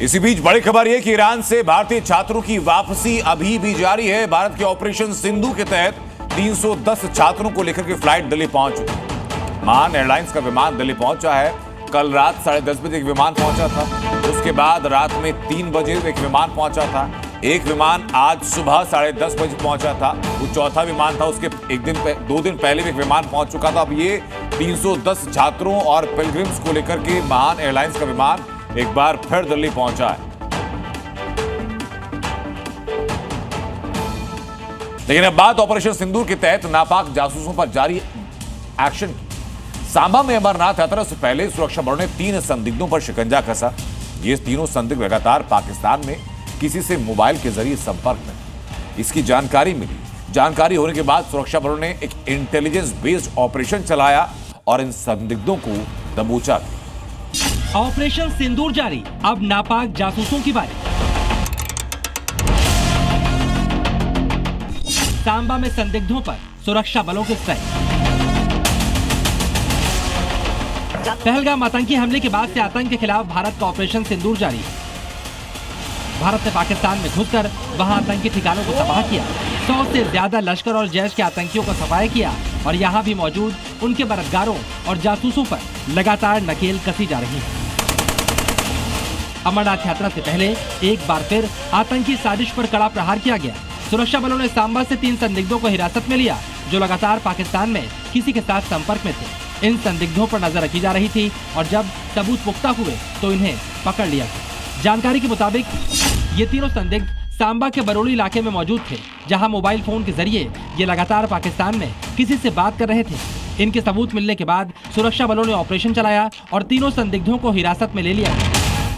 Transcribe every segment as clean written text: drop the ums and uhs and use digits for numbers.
इसी बीच बड़ी खबर यह कि ईरान से भारतीय छात्रों की वापसी अभी भी जारी है। भारत के ऑपरेशन सिंधु के तहत 310 छात्रों को लेकर के फ्लाइट दिल्ली पहुंच चुकी है। महान एयरलाइंस का विमान दिल्ली पहुंचा है। कल रात 10:30 बजे एक विमान पहुंचा था। उसके बाद रात में 3 बजे एक विमान पहुंचा था। एक विमान आज सुबह 10:30 बजे पहुंचा था। वो चौथा विमान था। उसके 2 दिन पहले भी एक विमान पहुंच चुका था। अब ये 310 छात्रों और पिलग्रिम्स को लेकर के महान एयरलाइंस का विमान एक बार फिर दिल्ली पहुंचा है। लेकिन अब बात ऑपरेशन सिंदूर के तहत नापाक जासूसों पर जारी एक्शन की। सांबा में अमरनाथ यात्रा से पहले सुरक्षा बलों ने 3 संदिग्धों पर शिकंजा कसा। ये तीनों संदिग्ध लगातार पाकिस्तान में किसी से मोबाइल के जरिए संपर्क में, इसकी जानकारी मिली। जानकारी होने के बाद सुरक्षा बलों ने एक इंटेलिजेंस बेस्ड ऑपरेशन चलाया और इन संदिग्धों को दबोचा दिया। ऑपरेशन सिंदूर जारी, अब नापाक जासूसों की बारी। सांबा में संदिग्धों पर सुरक्षा बलों के स्ट्राइक। पहलगाम आतंकी हमले के बाद से आतंक के खिलाफ भारत का ऑपरेशन सिंदूर जारी है। भारत ने पाकिस्तान में घुसकर वहां आतंकी ठिकानों को तबाह किया। 100 से ज्यादा लश्कर और जैश के आतंकियों को सफाया किया और यहां भी मौजूद उनके मददगारों और जासूसों पर लगातार नकेल कसी जा रही है। अमरनाथ यात्रा से पहले एक बार फिर आतंकी साजिश पर कड़ा प्रहार किया गया। सुरक्षा बलों ने सांबा से 3 संदिग्धों को हिरासत में लिया जो लगातार पाकिस्तान में किसी के साथ संपर्क में थे। इन संदिग्धों पर नजर रखी जा रही थी और जब सबूत पुख्ता हुए तो इन्हें पकड़ लिया गया। जानकारी के मुताबिक ये तीनों संदिग्ध सांबा के बरोली इलाके में मौजूद थे, जहां मोबाइल फोन के जरिए ये लगातार पाकिस्तान में किसी से बात कर रहे थे। इनके सबूत मिलने के बाद सुरक्षा बलों ने ऑपरेशन चलाया और तीनों संदिग्धों को हिरासत में ले लिया।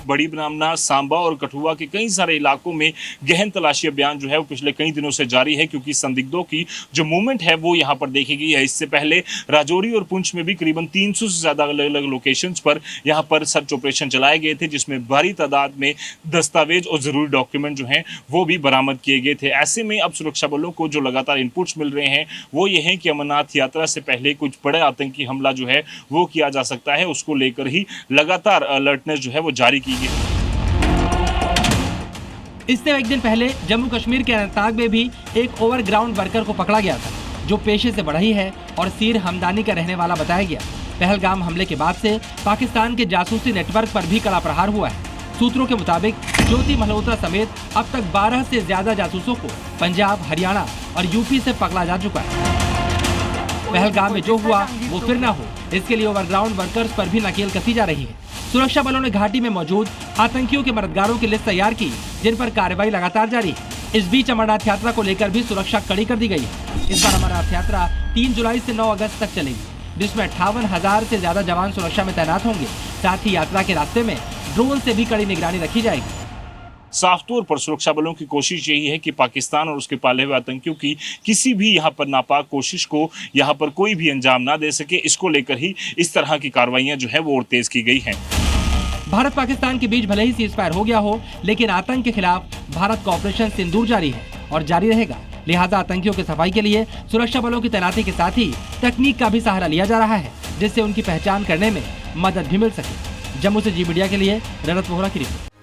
बड़ी ब्राह्मणा, सांबा और कठुआ के कई सारे इलाकों में गहन तलाशी अभियान जो है वो पिछले कई दिनों से जारी है, क्योंकि संदिग्धों की जो मूवमेंट है वो यहाँ पर देखी गई है। इससे पहले राजौरी और पुंछ में भी करीबन 300 से ज्यादा अलग अलग लोकेशंस पर यहाँ पर सर्च ऑपरेशन चलाए गए थे, जिसमें भारी तादाद में दस्तावेज और जरूरी डॉक्यूमेंट जो हैं वो भी बरामद किए गए थे। ऐसे में अब सुरक्षा बलों को जो लगातार इनपुट्स मिल रहे हैं वो ये है कि अमरनाथ यात्रा से पहले कुछ बड़े आतंकी हमला जो है वो किया जा सकता है। उसको लेकर ही लगातार अलर्टनेस जो है वो जारी की। इससे एक दिन पहले जम्मू कश्मीर के अनंतनाग में भी एक ओवरग्राउंड वर्कर को पकड़ा गया था, जो पेशे से बढ़ई है और सीर हमदानी का रहने वाला बताया गया। पहलगाम हमले के बाद से पाकिस्तान के जासूसी नेटवर्क पर भी कड़ा प्रहार हुआ है। सूत्रों के मुताबिक ज्योति मल्होत्रा समेत अब तक 12 से ज्यादा जासूसों को पंजाब, हरियाणा और यूपी से पकड़ा जा चुका है। पहलगाम में जो हुआ वो फिर ना हो, इसके लिए ओवरग्राउंड वर्कर्स पर भी नकेल कसी जा रही है। सुरक्षा बलों ने घाटी में मौजूद आतंकियों के मददगारों की लिस्ट तैयार की, जिन पर कार्रवाई लगातार जारी है। इस बीच अमरनाथ यात्रा को लेकर भी सुरक्षा कड़ी कर दी गई है। इस बार अमरनाथ यात्रा 3 जुलाई से 9 अगस्त तक चलेगी, जिसमें 58,000 से ज्यादा जवान सुरक्षा में तैनात होंगे। साथ ही यात्रा के रास्ते में ड्रोन से भी कड़ी निगरानी रखी जाएगी। साफ तौर पर सुरक्षा बलों की कोशिश यही है कि पाकिस्तान और उसके पाले हुए आतंकियों की किसी भी यहाँ पर नापाक कोशिश को यहाँ पर कोई भी अंजाम ना दे सके। इसको लेकर ही इस तरह की कार्रवाइयां जो है वो और तेज की गई हैं। भारत पाकिस्तान के बीच भले ही सीजफायर हो गया हो, लेकिन आतंक के खिलाफ भारत का ऑपरेशन सिंदूर जारी है और जारी रहेगा। लिहाजा आतंकियों की सफाई के लिए सुरक्षा बलों की तैनाती के साथ ही तकनीक का भी सहारा लिया जा रहा है, जिससे उनकी पहचान करने में मदद भी मिल सके। जम्मू से जी मीडिया के लिए रजत वोहरा की रिपोर्ट।